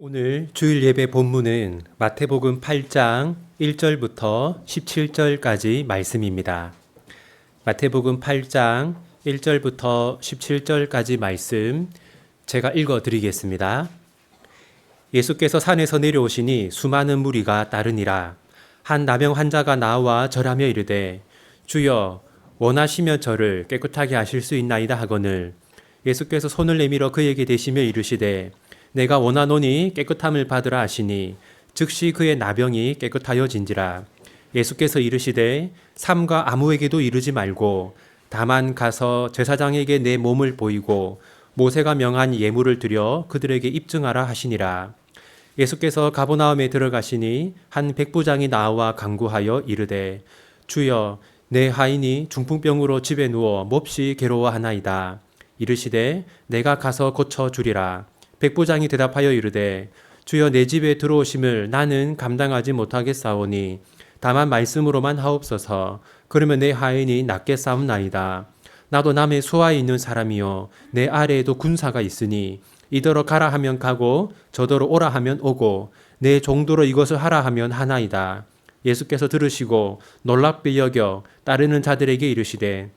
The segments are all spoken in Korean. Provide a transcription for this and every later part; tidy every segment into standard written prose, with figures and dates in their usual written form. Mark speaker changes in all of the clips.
Speaker 1: 오늘 주일 예배 본문은 마태복음 8장 1절부터 17절까지 말씀입니다. 마태복음 8장 1절부터 17절까지 말씀 제가 읽어 드리겠습니다. 예수께서 산에서 내려오시니 수많은 무리가 따르니라. 한 나병 환자가 나와 절하며 이르되 주여 원하시면 저를 깨끗하게 하실 수 있나이다 하거늘 예수께서 손을 내밀어 그에게 대시며 이르시되 내가 원하노니 깨끗함을 받으라 하시니 즉시 그의 나병이 깨끗하여진지라. 예수께서 이르시되 삼가 아무에게도 이르지 말고 다만 가서 제사장에게 내 몸을 보이고 모세가 명한 예물을 드려 그들에게 입증하라 하시니라. 예수께서 가버나움에 들어가시니 한 백부장이 나와 간구하여 이르되 주여 내 하인이 중풍병으로 집에 누워 몹시 괴로워하나이다. 이르시되 내가 가서 고쳐 주리라. 백부장이 대답하여 이르되 주여 내 집에 들어오심을 나는 감당하지 못하겠사오니 다만 말씀으로만 하옵소서. 그러면 내 하인이 낫겠사옵나이다. 나도 남의 수하에 있는 사람이요 내 아래에도 군사가 있으니 이더러 가라 하면 가고 저더러 오라 하면 오고 내 종도로 이것을 하라 하면 하나이다. 예수께서 들으시고 놀랍게 여겨 따르는 자들에게 이르시되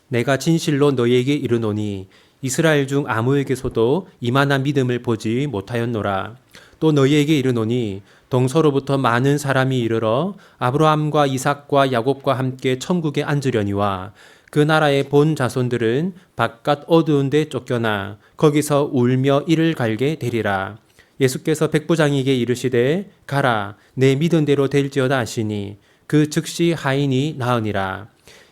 Speaker 1: 내가 진실로 너희에게 이르노니 이스라엘 중 아무에게서도 이만한 믿음을 보지 못하였노라. 또 너희에게 이르노니 동서로부터 많은 사람이 이르러 아브라함과 이삭과 야곱과 함께 천국에 앉으려니와 그 나라의 본 자손들은 바깥 어두운 데 쫓겨나 거기서 울며 이를 갈게 되리라. 예수께서 백부장에게 이르시되 가라 내 믿은 대로 될지어다 하시니 그 즉시 하인이 나으니라.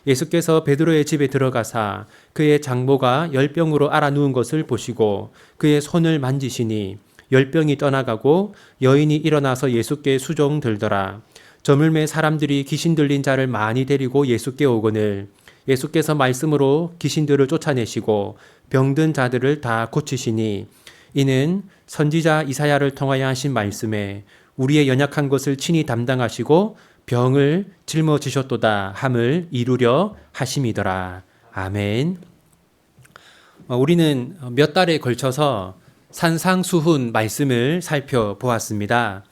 Speaker 1: 예수께서 베드로의 집에 들어가사 그의 장모가 열병으로 앓아 누운 것을 보시고 그의 손을 만지시니 열병이 떠나가고 여인이 일어나서 예수께 수종들더라. 저물매 사람들이 귀신 들린 자를 많이 데리고 예수께 오거늘 예수께서 말씀으로 귀신들을 쫓아내시고 병든 자들을 다 고치시니 이는 선지자 이사야를 통하여 하신 말씀에 우리의 연약한 것을 친히 담당하시고 병을 짊어지셨도다 함을 이루려 하심이더라. 아멘. 우리는 몇 달에 걸쳐서 산상수훈 말씀을 살펴보았습니다.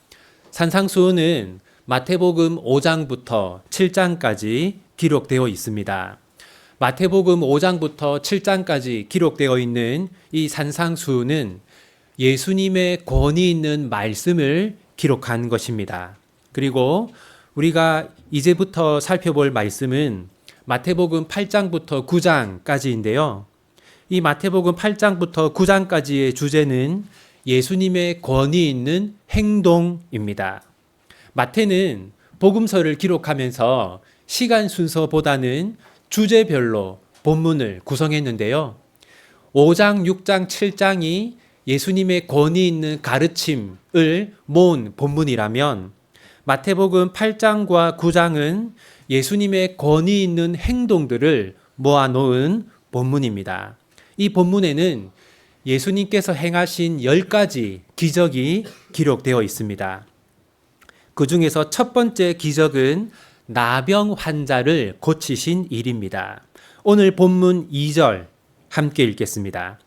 Speaker 1: 산상수훈은 마태복음 5장부터 7장까지 기록되어 있습니다. 마태복음 5장부터 7장까지 기록되어 있는 이 산상수훈은 예수님의 권위 있는 말씀을 기록한 것입니다. 그리고 우리가 이제부터 살펴볼 말씀은 마태복음 8장부터 9장까지인데요. 이 마태복음 8장부터 9장까지의 주제는 예수님의 권위 있는 행동입니다. 마태는 복음서를 기록하면서 시간 순서보다는 주제별로 본문을 구성했는데요. 5장, 6장, 7장이 예수님의 권위 있는 가르침을 모은 본문이라면 마태복음 8장과 9장은 예수님의 권위 있는 행동들을 모아놓은 본문입니다. 이 본문에는 예수님께서 행하신 10가지 기적이 기록되어 있습니다. 그 중에서 첫 번째 기적은 나병 환자를 고치신 일입니다. 오늘 본문 2절 함께 읽겠습니다.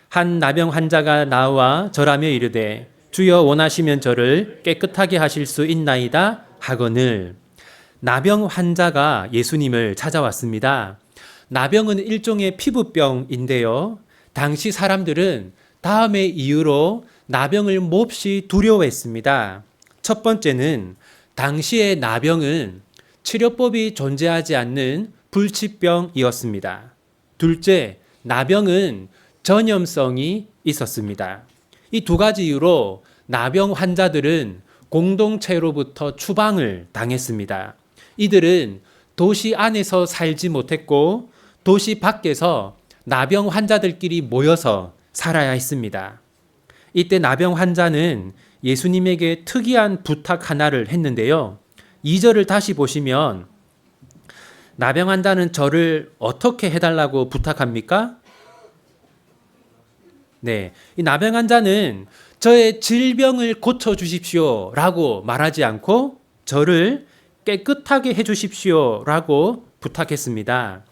Speaker 1: 한 나병 환자가 나와 절하며 이르되 주여 원하시면 저를 깨끗하게 하실 수 있나이다 하거늘. 나병 환자가 예수님을 찾아왔습니다. 나병은 일종의 피부병인데요. 당시 사람들은 다음의 이유로 나병을 몹시 두려워했습니다. 첫 번째는 당시의 나병은 치료법이 존재하지 않는 불치병이었습니다. 둘째, 나병은 전염성이 있었습니다. 이 두 가지 이유로 나병 환자들은 공동체로부터 추방을 당했습니다. 이들은 도시 안에서 살지 못했고 도시 밖에서 나병 환자들끼리 모여서 살아야 했습니다. 이때 나병 환자는 예수님에게 특이한 부탁 하나를 했는데요. 2절을 다시 보시면 나병 환자는 저를 어떻게 해달라고 부탁합니까? 네, 이 나병 환자는 저의 질병을 고쳐주십시오 라고 말하지 않고 저를 깨끗하게 해주십시오 라고 부탁했습니다.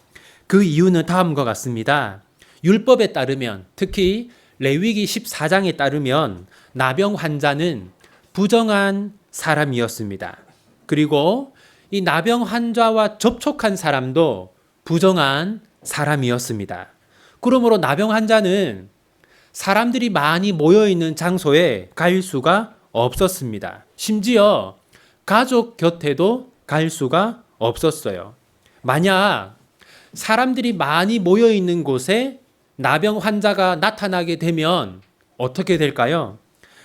Speaker 1: 그 이유는 다음과 같습니다. 율법에 따르면 특히 레위기 14장에 따르면 나병 환자는 부정한 사람이었습니다. 그리고 이 나병 환자와 접촉한 사람도 부정한 사람이었습니다. 그러므로 나병 환자는 사람들이 많이 모여있는 장소에 갈 수가 없었습니다. 심지어 가족 곁에도 갈 수가 없었어요. 만약 사람들이 많이 모여있는 곳에 나병 환자가 나타나게 되면 어떻게 될까요?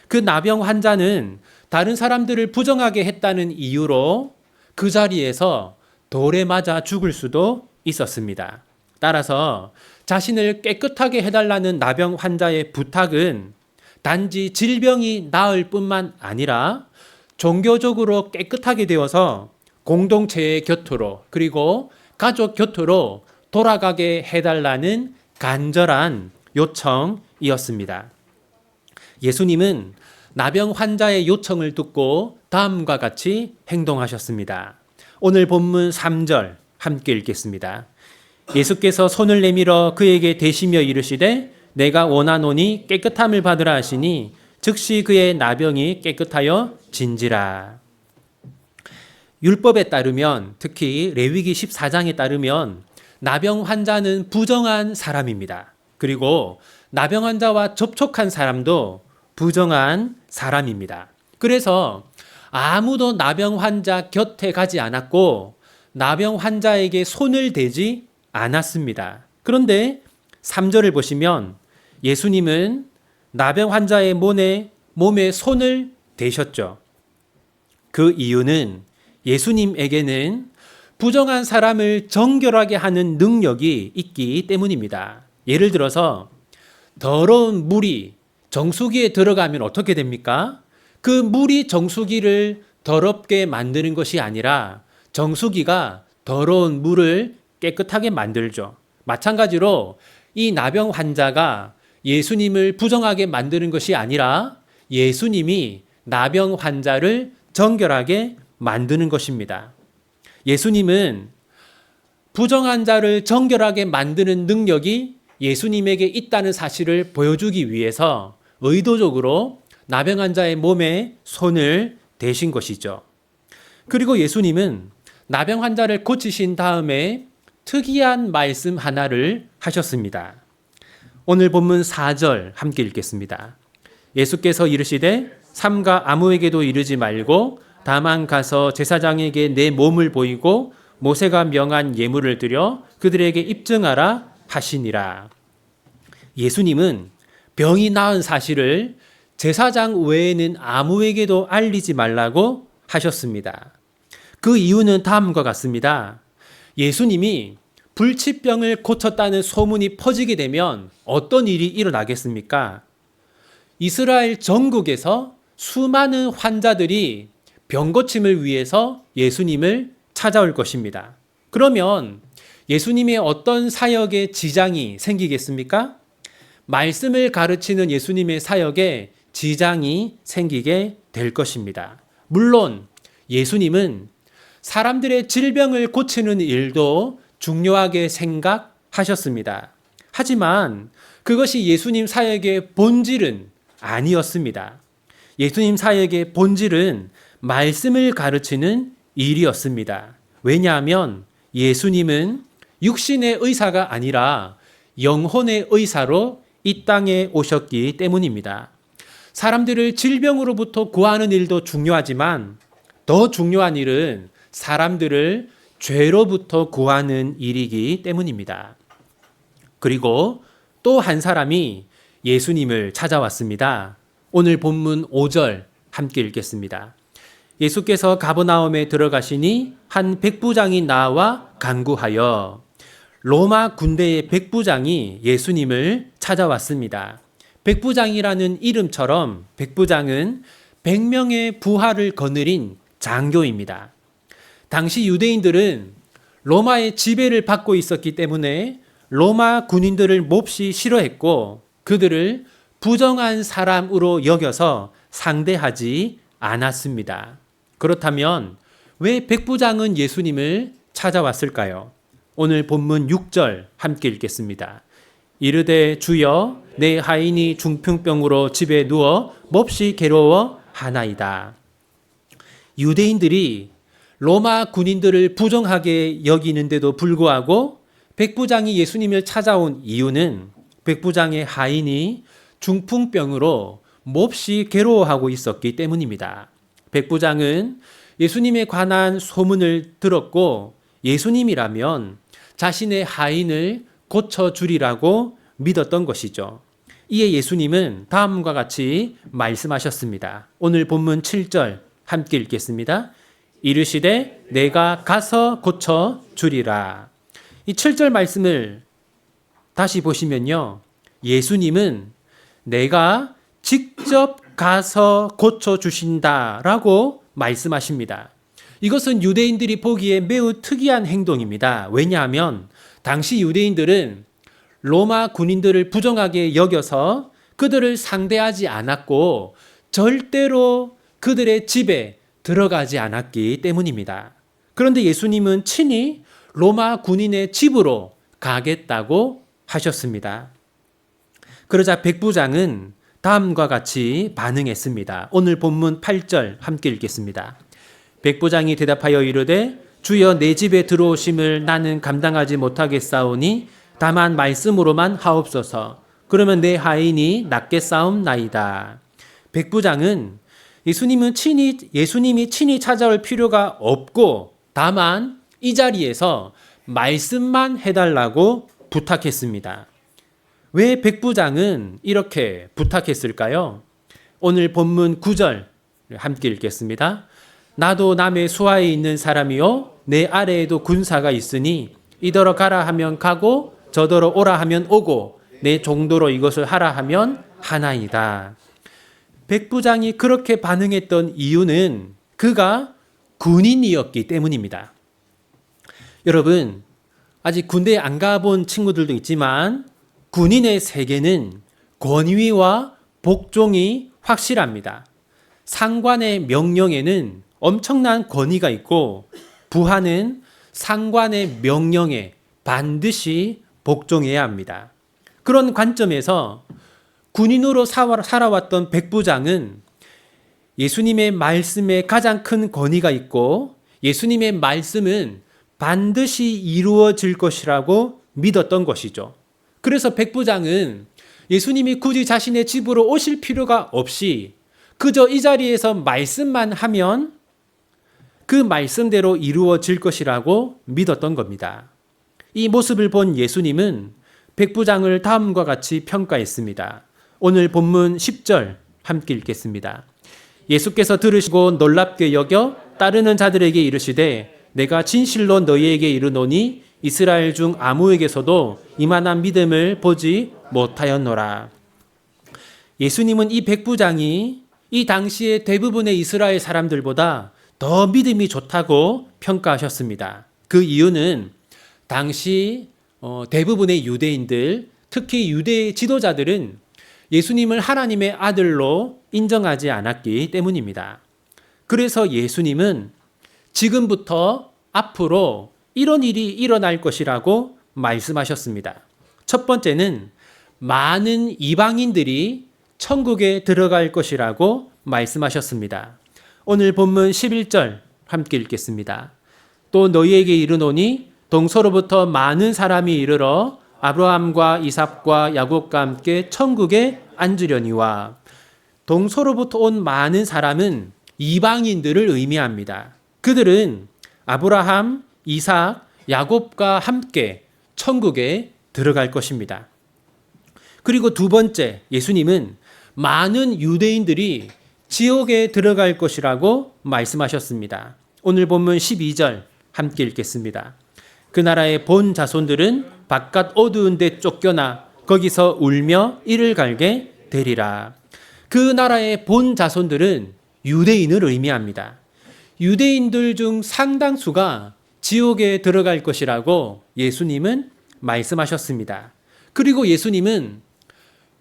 Speaker 1: 그 나병 환자는 다른 사람들을 부정하게 했다는 이유로 그 자리에서 돌에 맞아 죽을 수도 있었습니다. 따라서 자신을 깨끗하게 해달라는 나병 환자의 부탁은 단지 질병이 나을 뿐만 아니라 종교적으로 깨끗하게 되어서 공동체의 곁으로 그리고 가족 곁으로 돌아가게 해달라는 간절한 요청이었습니다. 예수님은 나병 환자의 요청을 듣고 다음과 같이 행동하셨습니다. 오늘 본문 3절 함께 읽겠습니다. 예수께서 손을 내밀어 그에게 대시며 이르시되 내가 원하노니 깨끗함을 받으라 하시니 즉시 그의 나병이 깨끗하여 진지라. 율법에 따르면 특히 레위기 14장에 따르면 나병 환자는 부정한 사람입니다. 그리고 나병 환자와 접촉한 사람도 부정한 사람입니다. 그래서 아무도 나병 환자 곁에 가지 않았고 나병 환자에게 손을 대지 않았습니다. 그런데 3절을 보시면 예수님은 나병 환자의 몸에 손을 대셨죠. 그 이유는 예수님에게는 부정한 사람을 정결하게 하는 능력이 있기 때문입니다. 예를 들어서 더러운 물이 정수기에 들어가면 어떻게 됩니까? 그 물이 정수기를 더럽게 만드는 것이 아니라 정수기가 더러운 물을 깨끗하게 만들죠. 마찬가지로 이 나병 환자가 예수님을 부정하게 만드는 것이 아니라 예수님이 나병 환자를 정결하게 만드는 것입니다. 예수님은 부정한 자를 정결하게 만드는 능력이 예수님에게 있다는 사실을 보여주기 위해서 의도적으로 나병 환자의 몸에 손을 대신 것이죠. 그리고 예수님은 나병 환자를 고치신 다음에 특이한 말씀 하나를 하셨습니다. 오늘 본문 4절 함께 읽겠습니다. 예수께서 이르시되 삼가 아무에게도 이르지 말고 다만 가서 제사장에게 내 몸을 보이고 모세가 명한 예물을 드려 그들에게 입증하라 하시니라. 예수님은 병이 나은 사실을 제사장 외에는 아무에게도 알리지 말라고 하셨습니다. 그 이유는 다음과 같습니다. 예수님이 불치병을 고쳤다는 소문이 퍼지게 되면 어떤 일이 일어나겠습니까? 이스라엘 전국에서 수많은 환자들이 병 고침을 위해서 예수님을 찾아올 것입니다. 그러면 예수님의 어떤 사역에 지장이 생기겠습니까? 말씀을 가르치는 예수님의 사역에 지장이 생기게 될 것입니다. 물론 예수님은 사람들의 질병을 고치는 일도 중요하게 생각하셨습니다. 하지만 그것이 예수님 사역의 본질은 아니었습니다. 예수님 사역의 본질은 말씀을 가르치는 일이었습니다. 왜냐하면 예수님은 육신의 의사가 아니라 영혼의 의사로 이 땅에 오셨기 때문입니다. 사람들을 질병으로부터 구하는 일도 중요하지만 더 중요한 일은 사람들을 죄로부터 구하는 일이기 때문입니다. 그리고 또 한 사람이 예수님을 찾아왔습니다. 오늘 본문 5절 함께 읽겠습니다. 예수께서 가버나움에 들어가시니 한 백부장이 나와 간구하여. 로마 군대의 백부장이 예수님을 찾아왔습니다. 백부장이라는 이름처럼 백부장은 100명의 부하를 거느린 장교입니다. 당시 유대인들은 로마의 지배를 받고 있었기 때문에 로마 군인들을 몹시 싫어했고 그들을 부정한 사람으로 여겨서 상대하지 않았습니다. 그렇다면 왜 백부장은 예수님을 찾아왔을까요? 오늘 본문 6절 함께 읽겠습니다. 이르되 주여 내 하인이 중풍병으로 집에 누워 몹시 괴로워하나이다. 유대인들이 로마 군인들을 부정하게 여기는데도 불구하고 백부장이 예수님을 찾아온 이유는 백부장의 하인이 중풍병으로 몹시 괴로워하고 있었기 때문입니다. 백부장은 예수님에 관한 소문을 들었고 예수님이라면 자신의 하인을 고쳐주리라고 믿었던 것이죠. 이에 예수님은 다음과 같이 말씀하셨습니다. 오늘 본문 7절 함께 읽겠습니다. 이르시되 내가 가서 고쳐주리라. 이 7절 말씀을 다시 보시면요. 예수님은 내가 직접 가서 고쳐주신다라고 말씀하십니다. 이것은 유대인들이 보기에 매우 특이한 행동입니다. 왜냐하면 당시 유대인들은 로마 군인들을 부정하게 여겨서 그들을 상대하지 않았고 절대로 그들의 집에 들어가지 않았기 때문입니다. 그런데 예수님은 친히 로마 군인의 집으로 가겠다고 하셨습니다. 그러자 백부장은 다음과 같이 반응했습니다. 오늘 본문 8절 함께 읽겠습니다. 백부장이 대답하여 이르되 주여 내 집에 들어오심을 나는 감당하지 못하겠사오니 다만 말씀으로만 하옵소서. 그러면 내 하인이 낫게 싸움나이다. 백부장은 예수님이 친히 찾아올 필요가 없고 다만 이 자리에서 말씀만 해달라고 부탁했습니다. 왜 백부장은 이렇게 부탁했을까요? 오늘 본문 9절 함께 읽겠습니다. 나도 남의 수하에 있는 사람이요 내 아래에도 군사가 있으니 이더러 가라 하면 가고 저더러 오라 하면 오고 내 정도로 이것을 하라 하면 하나이다. 백부장이 그렇게 반응했던 이유는 그가 군인이었기 때문입니다. 여러분, 아직 군대에 안 가본 친구들도 있지만 군인의 세계는 권위와 복종이 확실합니다. 상관의 명령에는 엄청난 권위가 있고 부하는 상관의 명령에 반드시 복종해야 합니다. 그런 관점에서 군인으로 살아왔던 백부장은 예수님의 말씀에 가장 큰 권위가 있고 예수님의 말씀은 반드시 이루어질 것이라고 믿었던 것이죠. 그래서 백부장은 예수님이 굳이 자신의 집으로 오실 필요가 없이 그저 이 자리에서 말씀만 하면 그 말씀대로 이루어질 것이라고 믿었던 겁니다. 이 모습을 본 예수님은 백부장을 다음과 같이 평가했습니다. 오늘 본문 10절 함께 읽겠습니다. 예수께서 들으시고 놀랍게 여겨 따르는 자들에게 이르시되 내가 진실로 너희에게 이르노니 이스라엘 중 아무에게서도 이만한 믿음을 보지 못하였노라. 예수님은 이 백부장이 이 당시의 대부분의 이스라엘 사람들보다 더 믿음이 좋다고 평가하셨습니다. 그 이유는 당시 대부분의 유대인들, 특히 유대 지도자들은 예수님을 하나님의 아들로 인정하지 않았기 때문입니다. 그래서 예수님은 지금부터 앞으로 이런 일이 일어날 것이라고 말씀하셨습니다. 첫 번째는 많은 이방인들이 천국에 들어갈 것이라고 말씀하셨습니다. 오늘 본문 11절 함께 읽겠습니다. 또 너희에게 이르노니 동서로부터 많은 사람이 이르러 아브라함과 이삭과 야곱과 함께 천국에 앉으려니와. 동서로부터 온 많은 사람은 이방인들을 의미합니다. 그들은 아브라함, 이삭, 야곱과 함께 천국에 들어갈 것입니다. 그리고 두 번째, 예수님은 많은 유대인들이 지옥에 들어갈 것이라고 말씀하셨습니다. 오늘 본문 12절 함께 읽겠습니다. 그 나라의 본 자손들은 바깥 어두운 데 쫓겨나 거기서 울며 이를 갈게 되리라. 그 나라의 본 자손들은 유대인을 의미합니다. 유대인들 중 상당수가 지옥에 들어갈 것이라고 예수님은 말씀하셨습니다. 그리고 예수님은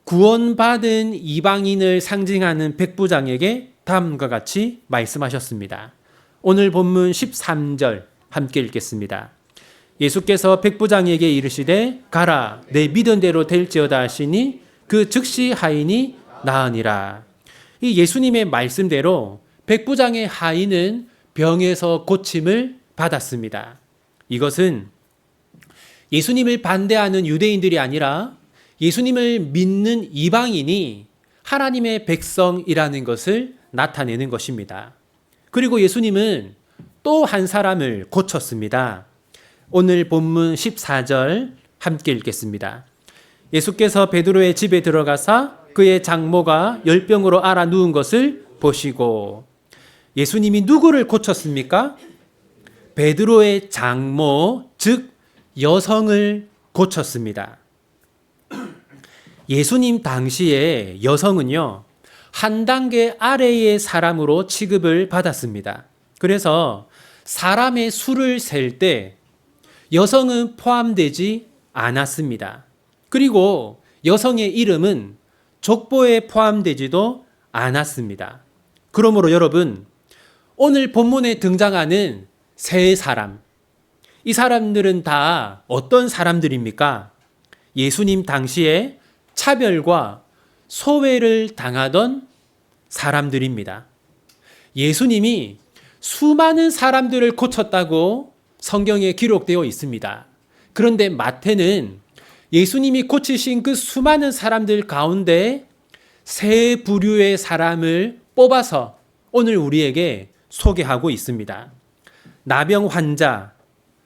Speaker 1: 구원받은 이방인을 상징하는 백부장에게 다음과 같이 말씀하셨습니다. 오늘 본문 13절 함께 읽겠습니다. 예수께서 백부장에게 이르시되 가라 내 믿은 대로 될지어다 하시니 그 즉시 하인이 나으니라. 이 예수님의 말씀대로 백부장의 하인은 병에서 고침을 받았습니다. 이것은 예수님을 반대하는 유대인들이 아니라 예수님을 믿는 이방인이 하나님의 백성이라는 것을 나타내는 것입니다. 그리고 예수님은 또 한 사람을 고쳤습니다. 오늘 본문 14절 함께 읽겠습니다. 예수께서 베드로의 집에 들어가사 그의 장모가 열병으로 앓아 누운 것을 보시고, 예수님이 누구를 고쳤습니까? 베드로의 장모, 즉 여성을 고쳤습니다. 예수님 당시에 여성은요, 한 단계 아래의 사람으로 취급을 받았습니다. 그래서 사람의 수를 셀 때 여성은 포함되지 않았습니다. 그리고 여성의 이름은 족보에 포함되지도 않았습니다. 그러므로 여러분, 오늘 본문에 등장하는 세 사람, 이 사람들은 다 어떤 사람들입니까? 예수님 당시에 차별과 소외를 당하던 사람들입니다. 예수님이 수많은 사람들을 고쳤다고 성경에 기록되어 있습니다. 그런데 마태는 예수님이 고치신 그 수많은 사람들 가운데 세 부류의 사람을 뽑아서 오늘 우리에게 소개하고 있습니다. 나병 환자,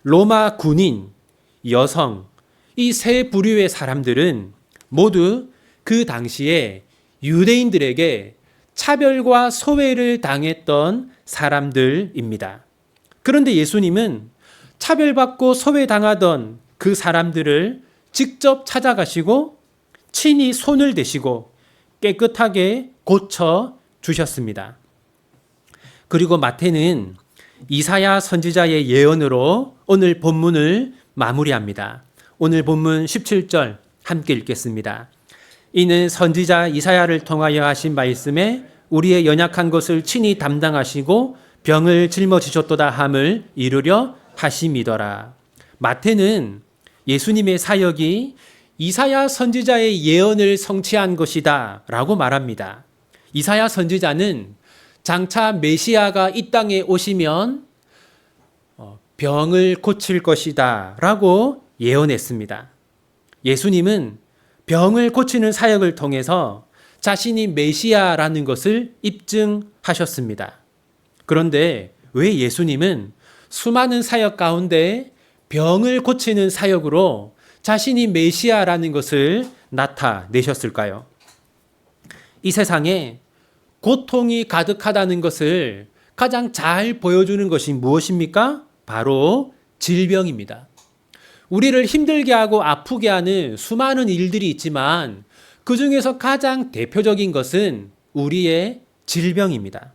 Speaker 1: 로마 군인, 여성, 이 세 부류의 사람들은 모두 그 당시에 유대인들에게 차별과 소외를 당했던 사람들입니다. 그런데 예수님은 차별받고 소외당하던 그 사람들을 직접 찾아가시고 친히 손을 대시고 깨끗하게 고쳐 주셨습니다. 그리고 마태는 이사야 선지자의 예언으로 오늘 본문을 마무리합니다. 오늘 본문 17절 함께 읽겠습니다. 이는 선지자 이사야를 통하여 하신 말씀에 우리의 연약한 것을 친히 담당하시고 병을 짊어지셨도다 함을 이루려 하심이더라. 마태는 예수님의 사역이 이사야 선지자의 예언을 성취한 것이다 라고 말합니다. 이사야 선지자는 장차 메시아가 이 땅에 오시면 병을 고칠 것이다 라고 예언했습니다. 예수님은 병을 고치는 사역을 통해서 자신이 메시아라는 것을 입증하셨습니다. 그런데 왜 예수님은 수많은 사역 가운데 병을 고치는 사역으로 자신이 메시아라는 것을 나타내셨을까요? 이 세상에 고통이 가득하다는 것을 가장 잘 보여주는 것이 무엇입니까? 바로 질병입니다. 우리를 힘들게 하고 아프게 하는 수많은 일들이 있지만 그 중에서 가장 대표적인 것은 우리의 질병입니다.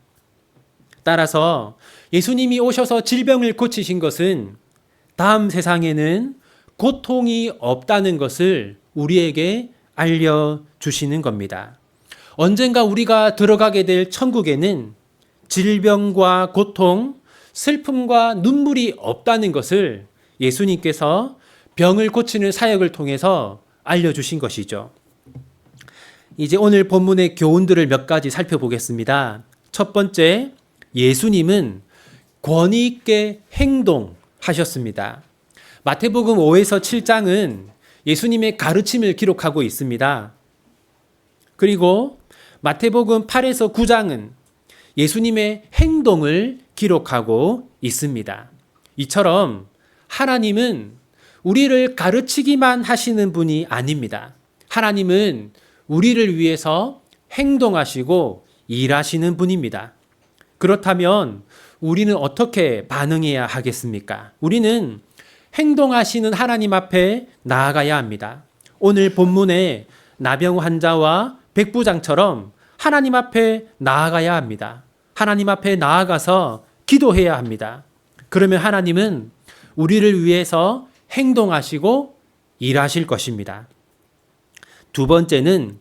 Speaker 1: 따라서 예수님이 오셔서 질병을 고치신 것은 다음 세상에는 고통이 없다는 것을 우리에게 알려주시는 겁니다. 언젠가 우리가 들어가게 될 천국에는 질병과 고통, 슬픔과 눈물이 없다는 것을 예수님께서 병을 고치는 사역을 통해서 알려주신 것이죠. 이제 오늘 본문의 교훈들을 몇 가지 살펴보겠습니다. 첫 번째, 예수님은 권위 있게 행동하셨습니다. 마태복음 5에서 7장은 예수님의 가르침을 기록하고 있습니다. 그리고 마태복음 8에서 9장은 예수님의 행동을 기록하고 있습니다. 이처럼 하나님은 우리를 가르치기만 하시는 분이 아닙니다. 하나님은 우리를 위해서 행동하시고 일하시는 분입니다. 그렇다면 우리는 어떻게 반응해야 하겠습니까? 우리는 행동하시는 하나님 앞에 나아가야 합니다. 오늘 본문의 나병 환자와 백부장처럼 하나님 앞에 나아가야 합니다. 하나님 앞에 나아가서 기도해야 합니다. 그러면 하나님은 우리를 위해서 행동하시고 일하실 것입니다. 두 번째는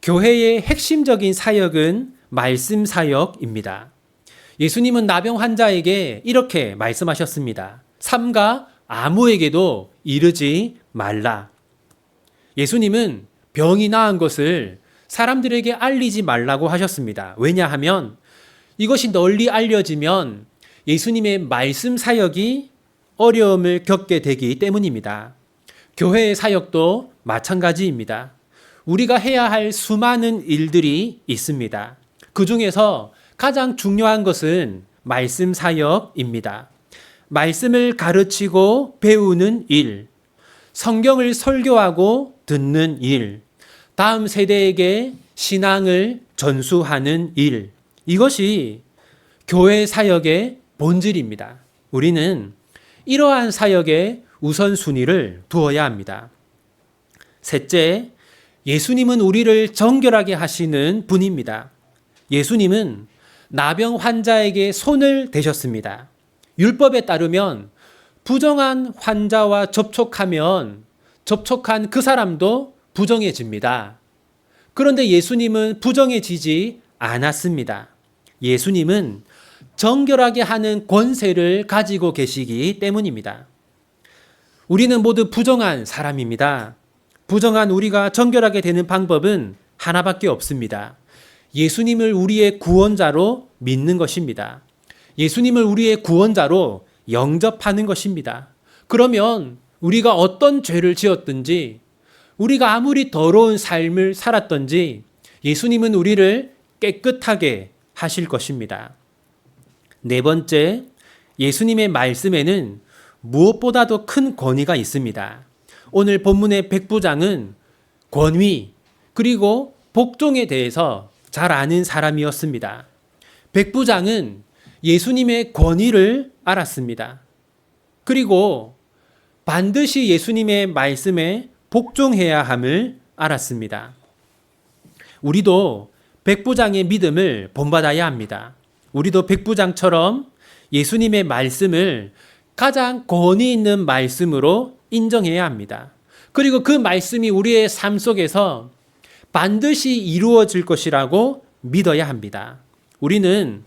Speaker 1: 교회의 핵심적인 사역은 말씀 사역입니다. 예수님은 나병 환자에게 이렇게 말씀하셨습니다. 삼가 아무에게도 이르지 말라. 예수님은 병이 나은 것을 사람들에게 알리지 말라고 하셨습니다. 왜냐하면 이것이 널리 알려지면 예수님의 말씀 사역이 어려움을 겪게 되기 때문입니다. 교회의 사역도 마찬가지입니다. 우리가 해야 할 수많은 일들이 있습니다. 그 중에서 가장 중요한 것은 말씀 사역입니다. 말씀을 가르치고 배우는 일, 성경을 설교하고 듣는 일, 다음 세대에게 신앙을 전수하는 일, 이것이 교회 사역의 본질입니다. 우리는 이러한 사역에 우선순위를 두어야 합니다. 셋째, 예수님은 우리를 정결하게 하시는 분입니다. 예수님은 나병 환자에게 손을 대셨습니다. 율법에 따르면 부정한 환자와 접촉하면 접촉한 그 사람도 부정해집니다. 그런데 예수님은 부정해지지 않았습니다. 예수님은 정결하게 하는 권세를 가지고 계시기 때문입니다. 우리는 모두 부정한 사람입니다. 부정한 우리가 정결하게 되는 방법은 하나밖에 없습니다. 예수님을 우리의 구원자로 믿는 것입니다. 예수님을 우리의 구원자로 영접하는 것입니다. 그러면 우리가 어떤 죄를 지었든지, 우리가 아무리 더러운 삶을 살았든지 예수님은 우리를 깨끗하게 하실 것입니다. 네 번째, 예수님의 말씀에는 무엇보다도 큰 권위가 있습니다. 오늘 본문의 백부장은 권위 그리고 복종에 대해서 잘 아는 사람이었습니다. 백부장은 예수님의 권위를 알았습니다. 그리고 반드시 예수님의 말씀에 복종해야 함을 알았습니다. 우리도 백부장의 믿음을 본받아야 합니다. 우리도 백부장처럼 예수님의 말씀을 가장 권위 있는 말씀으로 인정해야 합니다. 그리고 그 말씀이 우리의 삶 속에서 반드시 이루어질 것이라고 믿어야 합니다. 우리는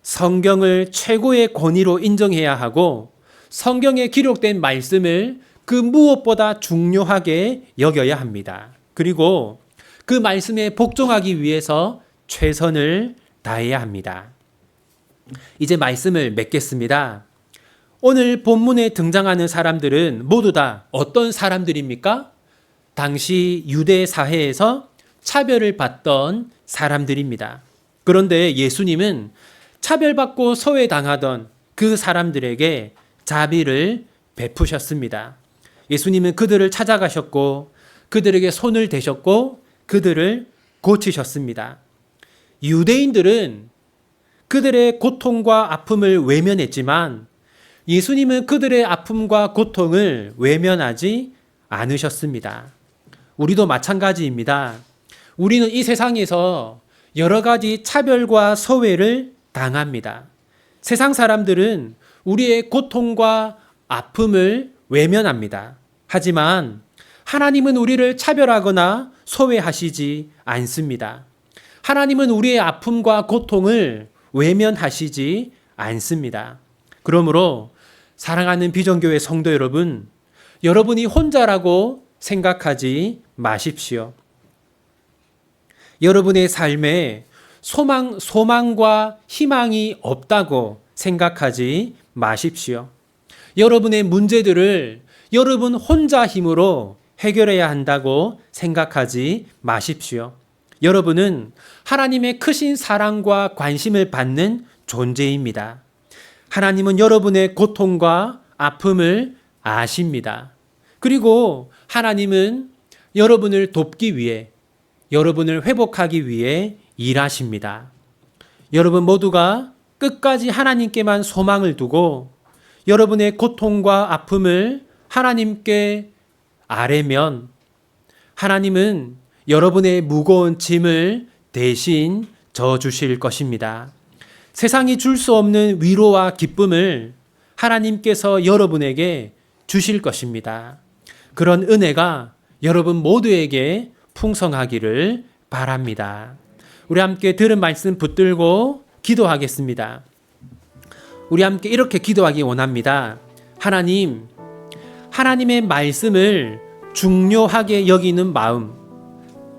Speaker 1: 성경을 최고의 권위로 인정해야 하고 성경에 기록된 말씀을 그 무엇보다 중요하게 여겨야 합니다. 그리고 그 말씀에 복종하기 위해서 최선을 다해야 합니다. 이제 말씀을 맺겠습니다. 오늘 본문에 등장하는 사람들은 모두 다 어떤 사람들입니까? 당시 유대 사회에서 차별을 받던 사람들입니다. 그런데 예수님은 차별받고 소외당하던 그 사람들에게 자비를 베푸셨습니다. 예수님은 그들을 찾아가셨고 그들에게 손을 대셨고 그들을 고치셨습니다. 유대인들은 그들의 고통과 아픔을 외면했지만 예수님은 그들의 아픔과 고통을 외면하지 않으셨습니다. 우리도 마찬가지입니다. 우리는 이 세상에서 여러 가지 차별과 소외를 당합니다. 세상 사람들은 우리의 고통과 아픔을 외면합니다. 하지만 하나님은 우리를 차별하거나 소외하시지 않습니다. 하나님은 우리의 아픔과 고통을 외면하시지 않습니다. 그러므로 사랑하는 비전교회 성도 여러분, 여러분이 혼자라고 생각하지 마십시오. 여러분의 삶에 소망과 희망이 없다고 생각하지 마십시오. 여러분의 문제들을 여러분 혼자 힘으로 해결해야 한다고 생각하지 마십시오. 여러분은 하나님의 크신 사랑과 관심을 받는 존재입니다. 하나님은 여러분의 고통과 아픔을 아십니다. 그리고 하나님은 여러분을 돕기 위해, 여러분을 회복하기 위해 일하십니다. 여러분 모두가 끝까지 하나님께만 소망을 두고 여러분의 고통과 아픔을 하나님께 아뢰면 하나님은 여러분의 무거운 짐을 대신 져주실 것입니다. 세상이 줄 수 없는 위로와 기쁨을 하나님께서 여러분에게 주실 것입니다. 그런 은혜가 여러분 모두에게 풍성하기를 바랍니다. 우리 함께 들은 말씀 붙들고 기도하겠습니다. 우리 함께 이렇게 기도하기 원합니다. 하나님, 하나님의 말씀을 중요하게 여기는 마음,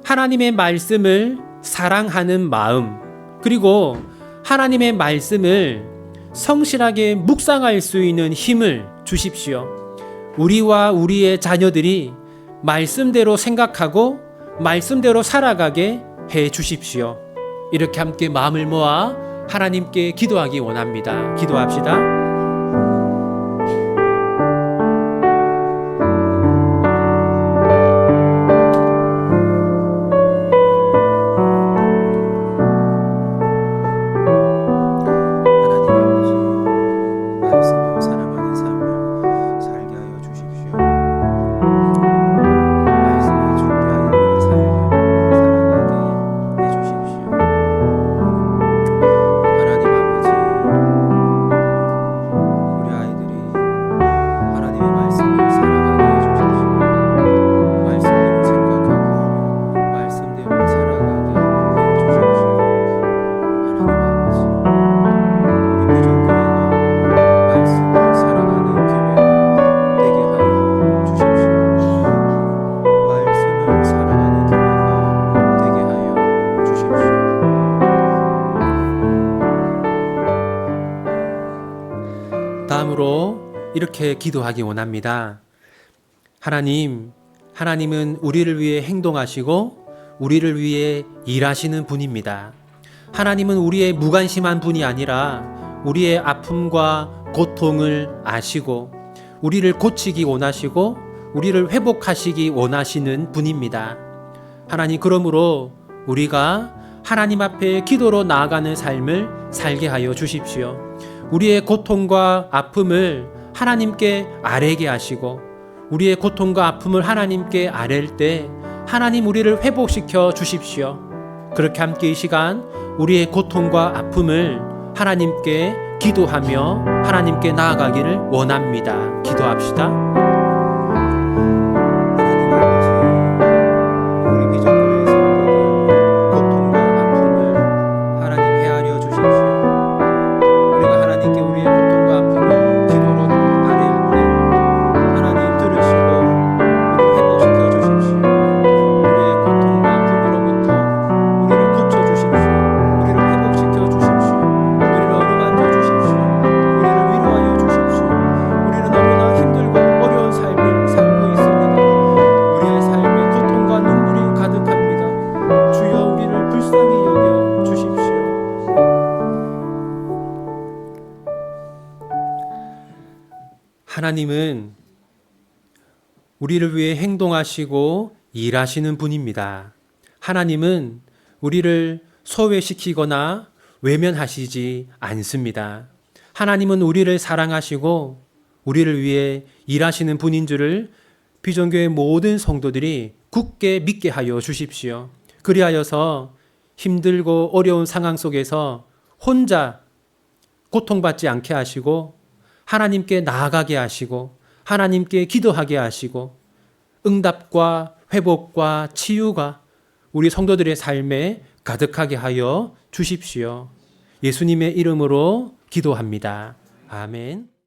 Speaker 1: 하나님의 말씀을 사랑하는 마음, 그리고 하나님의 말씀을 성실하게 묵상할 수 있는 힘을 주십시오. 우리와 우리의 자녀들이 말씀대로 생각하고 말씀대로 살아가게 해 주십시오. 이렇게 함께 마음을 모아 하나님께 기도하기 원합니다. 기도합시다. 다음으로 이렇게 기도하기 원합니다. 하나님은 우리를 위해 행동하시고 우리를 위해 일하시는 분입니다. 하나님은 우리의 무관심한 분이 아니라 우리의 아픔과 고통을 아시고 우리를 고치기 원하시고 우리를 회복하시기 원하시는 분입니다. 하나님, 그러므로 우리가 하나님 앞에 기도로 나아가는 삶을 살게 하여 주십시오. 우리의 고통과 아픔을 하나님께 아뢰게 하시고 우리의 고통과 아픔을 하나님께 아랠 때 하나님 우리를 회복시켜 주십시오. 그렇게 함께 이 시간 우리의 고통과 아픔을 하나님께 기도하며 하나님께 나아가기를 원합니다. 기도합시다. 하나님은 우리를 위해 행동하시고 일하시는 분입니다. 하나님은 우리를 소외시키거나 외면하시지 않습니다. 하나님은 우리를 사랑하시고 우리를 위해 일하시는 분인 줄을 비전교회 모든 성도들이 굳게 믿게 하여 주십시오. 그리하여서 힘들고 어려운 상황 속에서 혼자 고통받지 않게 하시고 하나님께 나아가게 하시고 하나님께 기도하게 하시고 응답과 회복과 치유가 우리 성도들의 삶에 가득하게 하여 주십시오. 예수님의 이름으로 기도합니다. 아멘.